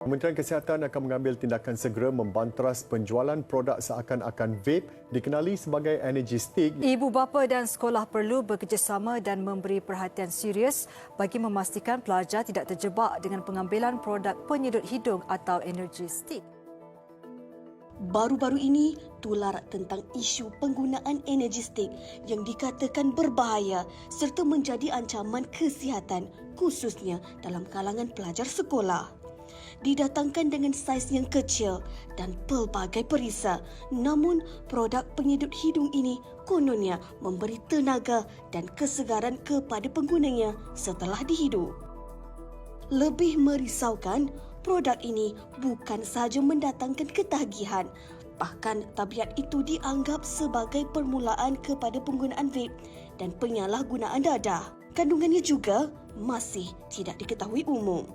Kementerian Kesihatan akan mengambil tindakan segera membantras penjualan produk seakan-akan vape dikenali sebagai energy stick. Ibu bapa dan sekolah perlu bekerjasama dan memberi perhatian serius bagi memastikan pelajar tidak terjebak dengan pengambilan produk penyedut hidung atau energy stick. Baru-baru ini, tular tentang isu penggunaan energy stick yang dikatakan berbahaya serta menjadi ancaman kesihatan khususnya dalam kalangan pelajar sekolah. Didatangkan dengan saiz yang kecil dan pelbagai perisa. Namun, produk penyedut hidung ini kononnya memberi tenaga dan kesegaran kepada penggunanya setelah dihidup. Lebih merisaukan, produk ini bukan sahaja mendatangkan ketagihan, bahkan tabiat itu dianggap sebagai permulaan kepada penggunaan vape dan penyalahgunaan dadah. Kandungannya juga masih tidak diketahui umum.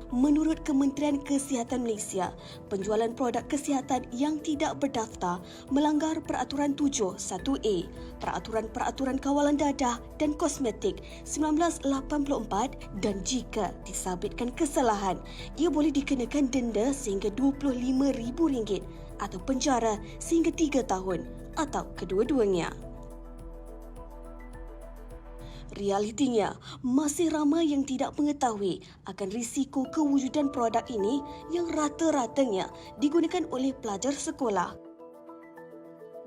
Menurut Kementerian Kesihatan Malaysia, penjualan produk kesihatan yang tidak berdaftar melanggar Peraturan 7(1)A, Peraturan Kawalan Dadah dan Kosmetik 1984 dan jika disabitkan kesalahan, ia boleh dikenakan denda sehingga RM25,000 atau penjara sehingga 3 tahun atau kedua-duanya. Realitinya, masih ramai yang tidak mengetahui akan risiko kewujudan produk ini yang rata-ratanya digunakan oleh pelajar sekolah.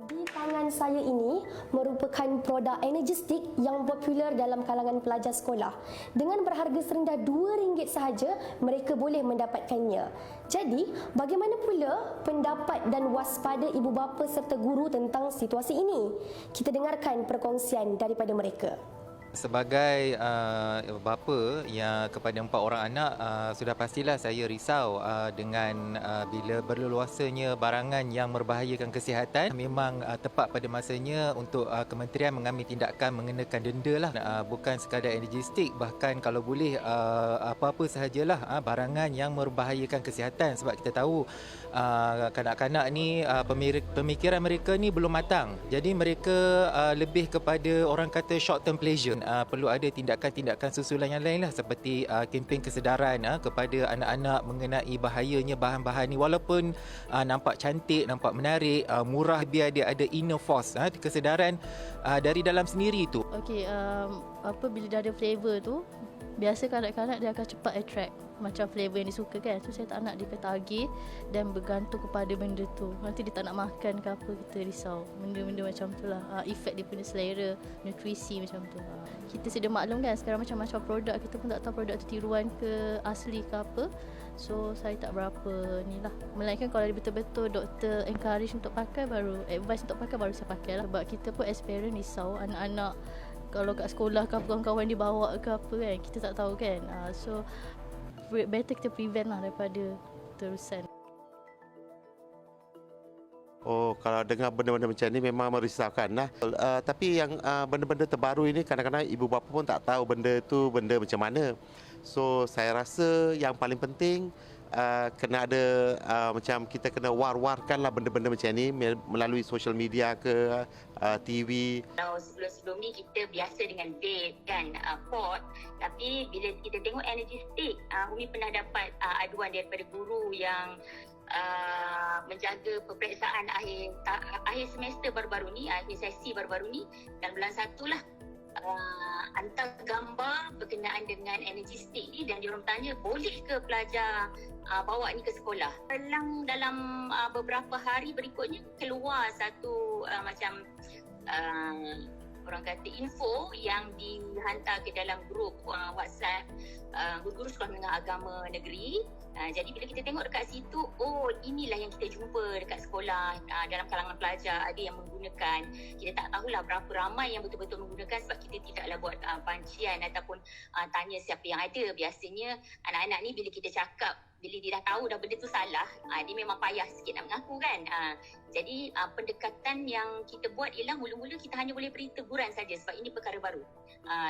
Di tangan saya ini merupakan produk energy stick yang popular dalam kalangan pelajar sekolah. Dengan berharga serendah RM2 sahaja, mereka boleh mendapatkannya. Jadi, bagaimana pula pendapat dan waspada ibu bapa serta guru tentang situasi ini? Kita dengarkan perkongsian daripada mereka. Sebagai bapa yang kepada 4 orang anak, sudah pastilah saya risau dengan bila berleluasanya barangan yang membahayakan kesihatan. Memang tepat pada masanya untuk kementerian mengambil tindakan mengenakan denda lah. Bukan sekadar energy stick, bahkan kalau boleh apa-apa sahajalah barangan yang membahayakan kesihatan. Sebab kita tahu kanak-kanak ni pemikiran mereka ni belum matang. Jadi mereka lebih kepada orang kata short term pleasure. Perlu ada tindakan-tindakan susulan yang lain lah, seperti kempen kesedaran kepada anak-anak mengenai bahayanya bahan-bahan ni. Walaupun nampak cantik, nampak menarik, murah, biar dia ada inner force, kesedaran dari dalam sendiri tu. Okey, bila dah ada flavor tu, biasa kanak-kanak dia akan cepat attract macam flavor yang disuka kan. So saya tak nak dia ketagih dan bergantung kepada benda tu. Nanti dia tak nak makan ke apa, kita risau. Benda-benda macam tu lah. Efek dia punya selera, nutrisi macam tu. Kita sedia maklum kan sekarang macam-macam produk, kita pun tak tahu produk tu tiruan ke asli ke apa. So saya tak berapa ni lah. Melainkan kalau betul-betul doktor encourage untuk pakai, baru advice untuk pakai, baru saya pakai lah. Sebab kita pun as parent risau anak-anak kalau kat sekolah ke kawan-kawan dia bawa ke apa kan, kita tak tahu kan. So better kita prevent lah daripada terusan. Oh, kalau dengar benda-benda macam ni memang merisaukan lah. Tapi yang benda-benda terbaru ini kadang-kadang ibu bapa pun tak tahu benda tu benda macam mana. So saya rasa yang paling penting kena ada macam kita kena war-warkanlah benda-benda macam ni melalui social media ke TV. Kalau sebelum-sebelum ni kita biasa dengan vape kan, pot, tapi bila kita tengok energy stick, Umi pernah dapat aduan daripada guru yang menjaga peperiksaan akhir semester baru-baru ni, akhir sesi baru-baru ni, dan bulan 1 lah, hantar gambar berkenaan dengan energy stick ni, dan diorang tanya boleh ke pelajar bawa ni ke sekolah. Dalam beberapa hari berikutnya keluar satu macam orang kata info yang dihantar ke dalam grup WhatsApp guru-guru sekolah menengah agama negeri. Jadi bila kita tengok dekat situ, oh inilah yang kita jumpa dekat sekolah, dalam kalangan pelajar ada yang menggunakan. Kita tak tahulah berapa ramai yang betul-betul menggunakan, sebab kita tidaklah buat pancian ataupun tanya siapa yang ada. Biasanya anak-anak ni bila kita cakap, bila dia dah tahu dah benda tu salah, dia memang payah sikit nak mengaku kan. Jadi pendekatan yang kita buat ialah mula-mula kita hanya boleh beri teguran saja, sebab ini perkara baru.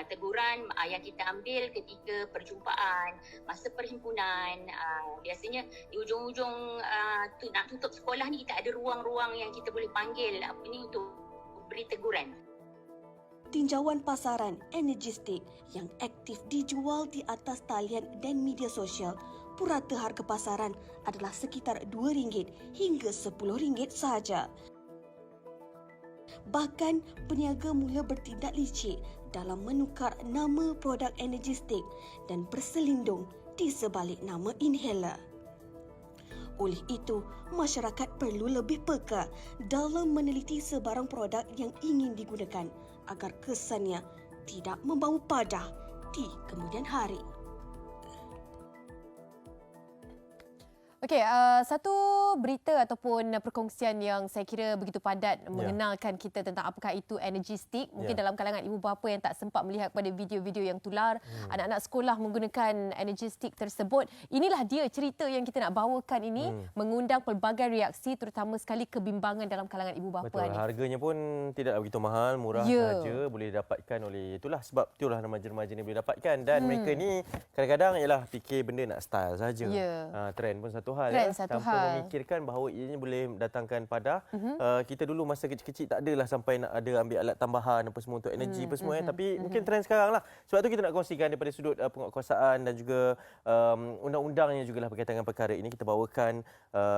Teguran yang kita ambil ketika perjumpaan, masa perhimpunan. Biasanya di ujung-ujung nak tutup sekolah ni, kita ada ruang-ruang yang kita boleh panggil ini untuk beri teguran. tinjauan pasaran Energistik yang aktif dijual di atas talian dan media sosial, purata harga pasaran adalah sekitar RM2 hingga RM10 sahaja. Bahkan, peniaga mula bertindak licik dalam menukar nama produk Energistik dan berselindung di sebalik nama inhaler. Oleh itu, masyarakat perlu lebih peka dalam meneliti sebarang produk yang ingin digunakan agar kesannya tidak membau padah di kemudian hari. Okey, satu berita ataupun perkongsian yang saya kira begitu padat mengenalkan kita tentang apakah itu Energistik. Mungkin dalam kalangan ibu bapa yang tak sempat melihat pada video-video yang tular, anak-anak sekolah menggunakan Energistik tersebut. Inilah dia cerita yang kita nak bawakan ini, mengundang pelbagai reaksi, terutama sekali kebimbangan dalam kalangan ibu bapa. Betul, harganya pun tidak begitu mahal, murah sahaja, boleh didapatkan oleh sebab itulah remaja-remaja ni boleh dapatkan, dan mereka ni kadang-kadang ialah fikir benda nak style saja. Trend pun satu hal tanpa memikirkan bahawa ianya boleh mendatangkan padah. Kita dulu masa kecil-kecil tak adalah sampai nak ada ambil alat tambahan apa semua untuk energi apa semua, tapi mungkin trend sekarang lah. Sebab tu kita nak kongsikan daripada sudut penguatkuasaan dan juga undang-undangnya jugalah berkaitan dengan perkara ini. Kita bawakan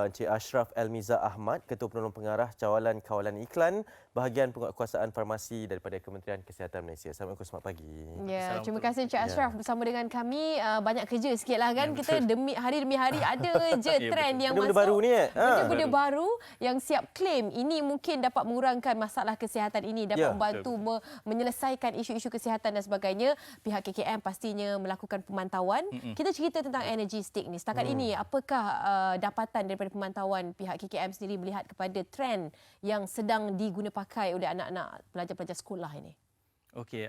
Encik Ashraf Elmiza Ahmad, Ketua Penolong Pengarah Cawalan Kawalan Iklan Bahagian Penguatkuasaan Farmasi daripada Kementerian Kesihatan Malaysia. Assalamualaikum, selamat pagi. Ya, terima kasih Encik Ashraf bersama dengan kami. Banyak kerja sikitlah kan. Kita hari demi hari ada je trend yang benda-benda masuk. baru ni Benda-benda baru yang siap claim. Ini mungkin dapat mengurangkan masalah kesihatan ini, dapat membantu menyelesaikan isu-isu kesihatan dan sebagainya. Pihak KKM pastinya melakukan pemantauan. Kita cerita tentang Energistik ni. Setakat ini, apakah dapatan daripada pemantauan pihak KKM sendiri melihat kepada trend yang sedang digunakan pakai oleh anak-anak pelajar-pelajar sekolah ini? Okey,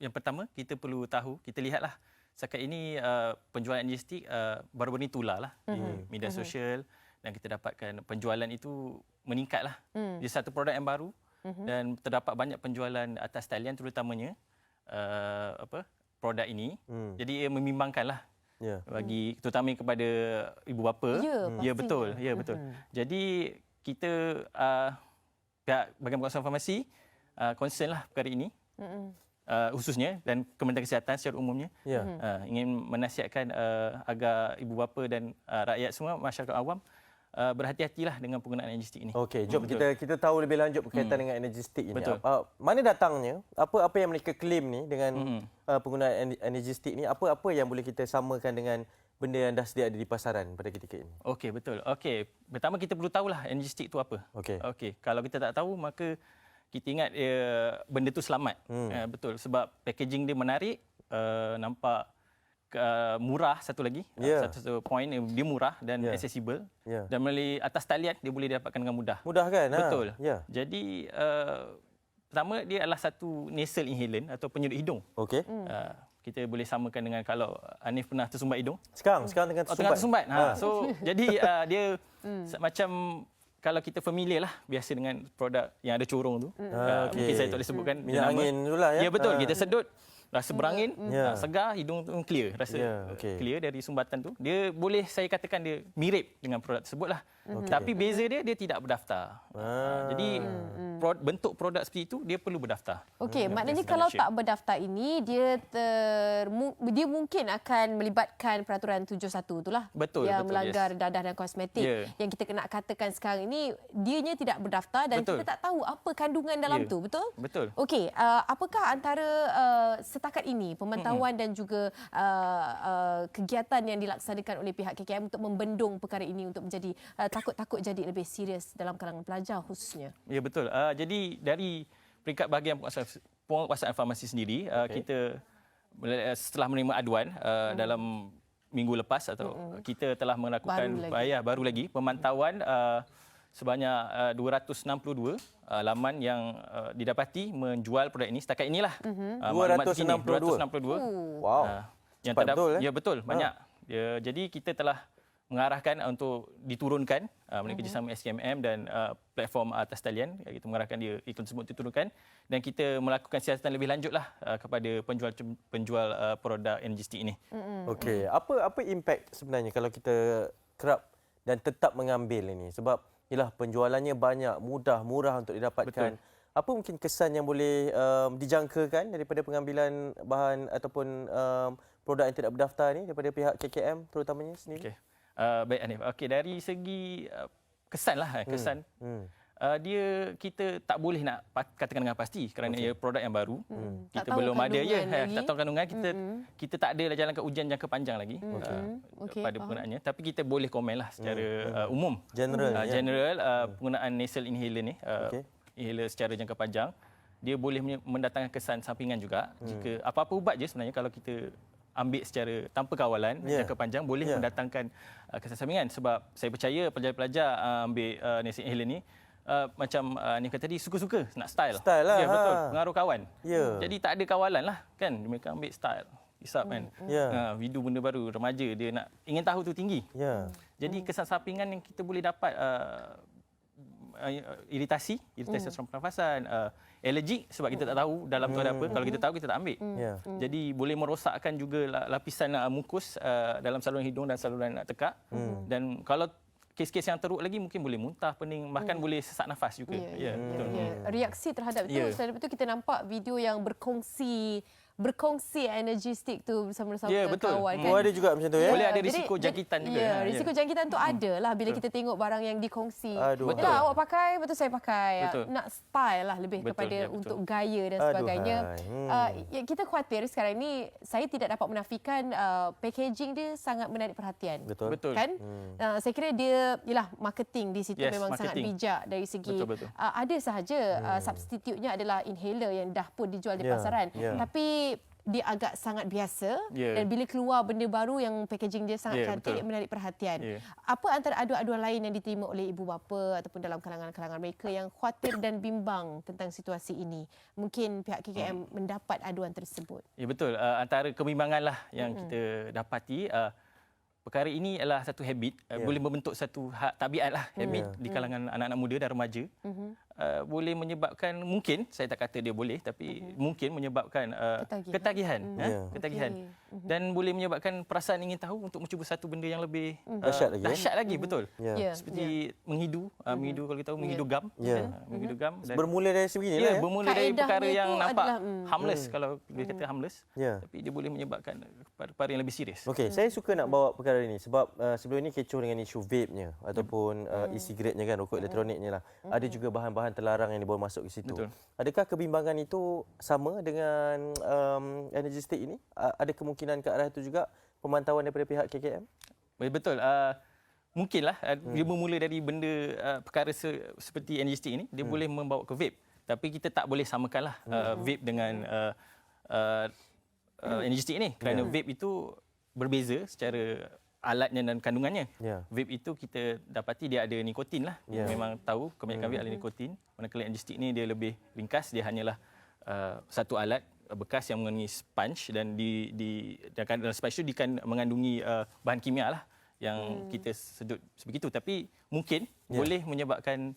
yang pertama kita perlu tahu, kita lihatlah setakat ini penjualan Energistik baru-baru ni tular lah di media sosial, dan kita dapatkan penjualan itu meningkatlah. Dia satu produk yang baru dan terdapat banyak penjualan atas talian terutamanya produk ini. Jadi ia membimbangkanlah bagi terutama kepada ibu bapa. Ya betul, ya betul. Jadi kita pihak Bahagian Penguatkuasaan Farmasi concern lah perkara ini, khususnya, dan Kementerian Kesihatan secara umumnya ingin menasihatkan agar ibu bapa dan rakyat semua, masyarakat awam berhati-hatilah dengan penggunaan Energistik ini. Okey, jom kita tahu lebih lanjut berkaitan dengan Energistik ini. Mana datangnya? Apa yang mereka claim ni dengan penggunaan Energistik ni? Apa yang boleh kita samakan dengan benda yang dah sedia ada di pasaran pada ketika ini? Okey, betul. Okey, pertama kita perlu tahulah Energistik itu apa. Okey, kalau kita tak tahu, maka kita ingat benda tu selamat. Betul, sebab packaging dia menarik, nampak murah, satu lagi. Satu point, dia murah dan accessible. Dan melalui atas talian dia boleh didapatkan dengan mudah. Mudah kan? Betul. Jadi pertama, dia adalah satu nasal inhalant atau penyedut hidung. Okey. Kita boleh samakan dengan kalau Hanif pernah tersumbat hidung. Sekarang tengah tersumbat. So jadi dia macam kalau kita familiar lah biasa dengan produk yang ada corong tu. Mungkin saya tak boleh sebutkan minyak angin itulah ya. Ya betul, kita sedut rasa berangin, segar, hidung tu clear, rasa clear dari sumbatan tu. Dia boleh saya katakan dia mirip dengan produk tersebut lah. Tapi beza dia tidak berdaftar. Jadi bentuk produk seperti itu dia perlu berdaftar. Okey, maknanya kalau tak berdaftar ini dia mungkin akan melibatkan peraturan 71 itulah. Betul, yang melanggar dadah dan kosmetik. Yang kita kena katakan sekarang ini dianya tidak berdaftar dan kita tak tahu apa kandungan dalam tu, betul? Betul. Okey, apakah antara setakat ini pemantauan dan juga kegiatan yang dilaksanakan oleh pihak KKM untuk membendung perkara ini untuk menjadi takut-takut jadi lebih serius dalam kalangan pelajar khususnya? Ya betul. Jadi dari peringkat bahagian penguatkuasaan farmasi sendiri, kita setelah menerima aduan dalam minggu lepas atau kita telah melakukan baru lagi pemantauan sebanyak 262 laman yang didapati menjual produk ini. Setakat inilah 262. Wow. Yang betul, ya betul, banyak. Jadi kita telah mengarahkan untuk diturunkan melalui kerjasama SKMM dan platform atas talian. Kita mengarahkan dia iklan tersebut diturunkan dan kita melakukan siasatan lebih lanjutlah kepada penjual produk Energistik ini. Okey, apa impact sebenarnya kalau kita kerap dan tetap mengambil ini? Sebab ialah penjualannya banyak, mudah, murah untuk didapatkan. apa mungkin kesan yang boleh dijangkakan daripada pengambilan bahan ataupun produk yang tidak berdaftar ni daripada pihak KKM terutamanya sendiri? Baik Hanif. Okey, dari segi kesan lah, kesan. Dia kita tak boleh nak katakan dengan pasti kerana ia produk yang baru. Kita belum ada tak tahu kandungan, kita tak ada jalan ke ujian jangka panjang lagi pada penggunaannya, tapi kita boleh komen lah secara umum. General penggunaan nasal inhaler ni, inhaler secara jangka panjang, dia boleh mendatangkan kesan sampingan juga. Jika apa-apa ubat je sebenarnya kalau kita ambil secara tanpa kawalan jangka panjang boleh mendatangkan kesan sampingan, sebab saya percaya pelajar-pelajar ambil nasal inhaler ni macam ni kata tadi suka-suka nak style lah. Ya, betul, pengaruh kawan. Jadi tak ada kawalan lah kan, mereka ambil style hisap kan. Video benda baru, remaja dia nak ingin tahu tu tinggi. Jadi kesan sampingan yang kita boleh dapat iritasi saluran pernafasan, alergik sebab kita tak tahu dalam tu ada apa. Kalau kita tahu kita tak ambil. Jadi boleh merosakkan juga lapisan mukus dalam saluran hidung dan saluran tekak. Dan kalau kes-kes yang teruk lagi mungkin boleh muntah, pening, bahkan boleh sesak nafas juga. Betul. Reaksi terhadap itu, selain itu kita nampak video yang berkongsi energy stick tu bersama-sama kawan kan. Ada juga macam tu ya. Boleh ada risiko jangkitan juga. Risiko jangkitan tu ada lah bila kita tengok barang yang dikongsi. Betul. Awak pakai, betul saya pakai. Nak style lah lebih kepada untuk gaya dan sebagainya. Kita khawatir sekarang ni, saya tidak dapat menafikan packaging dia sangat menarik perhatian. Betul. Kan? Saya kira dia marketing di situ memang sangat bijak dari segi ada sahaja substitutnya adalah inhaler yang dah pun dijual di pasaran. Tapi dia agak sangat biasa dan bila keluar benda baru yang packaging dia sangat cantik, menarik perhatian. Apa antara aduan-aduan lain yang diterima oleh ibu bapa ataupun dalam kalangan-kalangan mereka yang khawatir dan bimbang tentang situasi ini? Mungkin pihak KKM mendapat aduan tersebut. Ya, betul. Antara kebimbangan lah yang kita dapati, perkara ini adalah satu habit, boleh membentuk satu tabiat lah, habit di kalangan anak-anak muda dan remaja. Boleh menyebabkan, mungkin saya tak kata dia boleh, tapi mungkin menyebabkan ketagihan. Dan boleh menyebabkan perasaan ingin tahu untuk mencuba satu benda yang lebih dahsyat lagi. Betul. Seperti menghidu kalau kita tahu menghidu gam. Menghidu gam. Bermula dari sebegini lah. Bermula dari perkara yang nampak harmless, kalau boleh kata harmless, tapi dia boleh menyebabkan perkara yang lebih serius. Okey, saya suka nak bawa perkara ini sebab sebelum ini kecoh dengan isu vape-nya ataupun e-cigaretnya kan, rokok elektroniknya lah. Ada juga bahan-bahan terlarang yang dibawa masuk ke situ. Betul. Adakah kebimbangan itu sama dengan energy stick ini? Ada kemungkinan ke arah itu juga pemantauan daripada pihak KKM? Betul. Mungkinlah dia bermula dari benda perkara seperti energy stick ini, dia boleh membawa ke vape. Tapi kita tak boleh samakanlah vape dengan energy stick ini, kerana vape itu berbeza secara alatnya dan kandungannya. Vape itu kita dapati dia ada nikotin lah. Memang tahu kebanyakan vape ada nikotin. Manakala energy stick ni dia lebih ringkas, dia hanyalah satu alat bekas yang mengandungi sponge dan dalam sponge itu dia mengandungi bahan kimia lah yang kita sedut sebegitu. Tapi mungkin boleh menyebabkan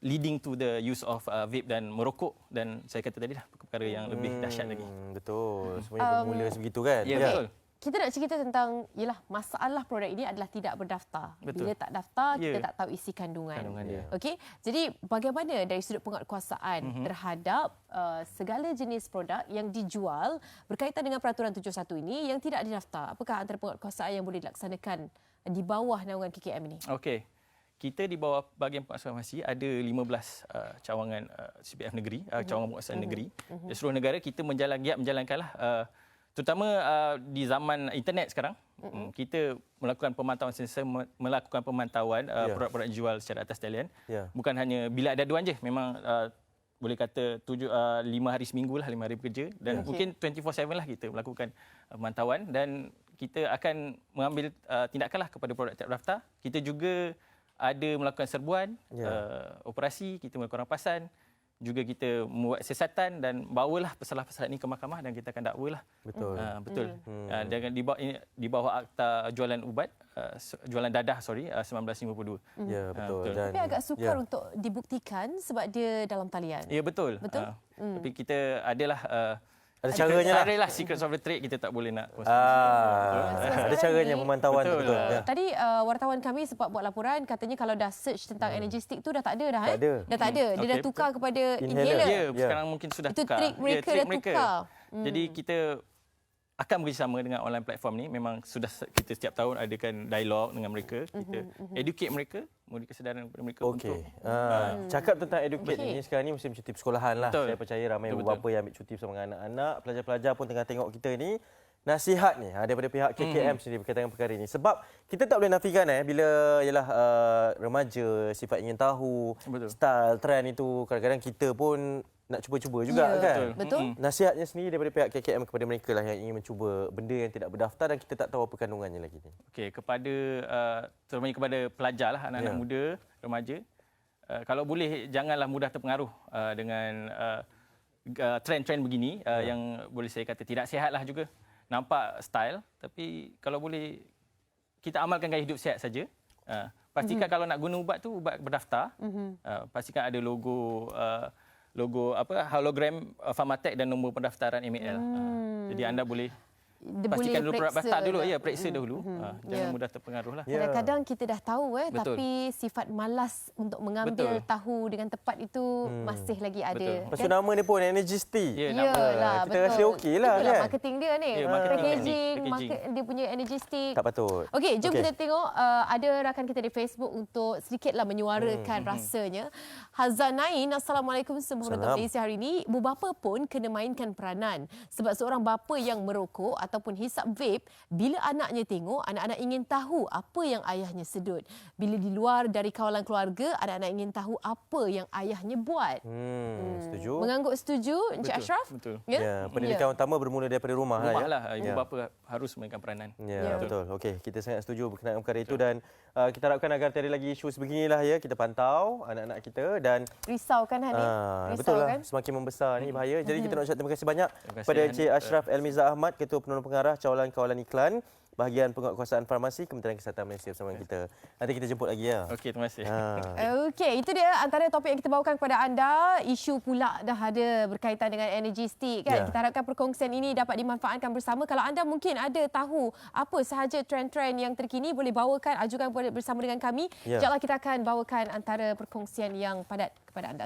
leading to the use of vape dan merokok, dan saya kata tadi lah perkara yang lebih dahsyat lagi. Betul. Semuanya bermula sebegitu kan? Ya, betul. Kita nak cerita tentang masalah produk ini adalah tidak berdaftar. Betul. Bila tak daftar, kita tak tahu isi kandungan. Okey. Jadi bagaimana dari sudut penguatkuasaan terhadap segala jenis produk yang dijual berkaitan dengan peraturan 71 ini yang tidak didaftar? Apakah antara penguatkuasaan yang boleh dilaksanakan di bawah naungan KKM ini? Okey. Kita di bawah bahagian penguatkuasaan farmasi ada 15 cawangan CPF negeri, cawangan penguatkuasaan negeri. Di seluruh negara kita menjalankanlah terutama di zaman internet sekarang, kita melakukan pemantauan produk-produk dijual secara atas talian. Bukan hanya bila ada aduan je, memang boleh kata 5 hari seminggu lah, 5 hari bekerja, dan mungkin 24/7 lah kita melakukan pemantauan, dan kita akan mengambil tindakan lah kepada produk tak berdaftar. Kita juga ada melakukan serbuan, operasi, kita melakukan rampasan. Juga kita membuat siasatan dan bawalah pesalah-pesalah ini ke mahkamah dan kita akan dakwalah. Betul. Dan di bawah Akta Jualan Ubat, Jualan Dadah 1952. Ya, betul. Tapi agak sukar untuk dibuktikan sebab dia dalam talian. Ya, betul. Betul. Tapi kita adalah Ada caranya lah. Adalah secret of the trade, kita tak boleh nak. Ada caranya pemantauan. Betul. Tadi wartawan kami sempat buat laporan, katanya kalau dah search tentang energy stick tu dah tak ada dah. Tak ada. Dah tak ada. Dia dah tukar kepada inhaler. Ya, sekarang mungkin sudah Itu tukar. trik mereka dah tukar. Jadi kita akan bekerjasama dengan online platform ni. Memang sudah kita setiap tahun adakan dialog dengan mereka. Kita educate mereka, memberi kesedaran kepada mereka untuk cakap tentang educate ni, sekarang ni musim cuti persekolahan lah. Betul. Saya percaya ramai ibu bapa yang ambil cuti bersama dengan anak-anak, pelajar-pelajar pun tengah tengok kita ni. Nasihat ni daripada pihak KKM sendiri berkaitan dengan perkara ini. Sebab kita tak boleh nafikan bila ialah remaja sifat ingin tahu, style, trend itu kadang-kadang kita pun nak cuba-cuba juga kan. Betul. Nasihatnya sendiri daripada pihak KKM kepada mereka lah yang ingin mencuba benda yang tidak berdaftar dan kita tak tahu apa kandungannya lagi ni. Okey, kepada terutamanya kepada pelajar lah, anak-anak muda, remaja, kalau boleh janganlah mudah terpengaruh dengan trend-trend begini yang boleh saya kata tidak sihat lah juga. Nampak style, tapi kalau boleh kita amalkan gaya hidup sihat saja. Pastikan kalau nak guna ubat tu ubat berdaftar. Pastikan ada logo hologram Pharmatech dan nombor pendaftaran MAL. Jadi anda boleh pastikan dulu produk daftar dulu, periksa dahulu. Jangan mudah terpengaruh lah. Kadang-kadang kita dah tahu tapi sifat malas untuk mengambil tahu dengan tepat itu masih lagi ada. Lepas tu nama dia pun Energy Stick. Yalah, kita rasa okeylah kan. Itulah marketing dia ni. Packaging. Dia punya Energy Stick. Tak patut. Okey, jom kita tengok ada rakan kita di Facebook untuk sedikitlah menyuarakan rasanya. Hazanain, Assalamualaikum warahmatullahi wabarakatuh. Hari ini ibu bapa pun kena mainkan peranan sebab seorang bapa yang merokok ataupun hisap vape, bila anaknya tengok, anak-anak ingin tahu apa yang ayahnya sedut. Bila di luar dari kawalan keluarga, anak-anak ingin tahu apa yang ayahnya buat. Setuju. Mengangguk setuju, Encik Ashraf? Betul. Pendidikan utama bermula daripada rumah lah. Ibu bapa harus mainkan peranan. Betul. Okey, kita sangat setuju berkenaan perkara itu dan kita harapkan agar tiada lagi isu sebeginilah kita pantau anak-anak kita dan risau kan Hanif? Betul lah, semakin membesar ni bahaya. Jadi kita nak ucap terima kasih banyak kepada Encik Ashraf Elmiza Ahmad, Ketua Penolong Pengarah Cawangan Kawalan Iklan Bahagian Penguatkuasaan Farmasi Kementerian Kesihatan Malaysia bersama kita. Nanti kita jemput lagi ya. Okey, terima kasih. Okey, itu dia antara topik yang kita bawakan kepada anda. Isu pula dah ada berkaitan dengan energy stick kan. Kita harapkan perkongsian ini dapat dimanfaatkan bersama. Kalau anda mungkin ada tahu apa sahaja trend-trend yang terkini, boleh bawakan, ajukan bersama dengan kami. InsyaAllah kita akan bawakan antara perkongsian yang padat kepada anda.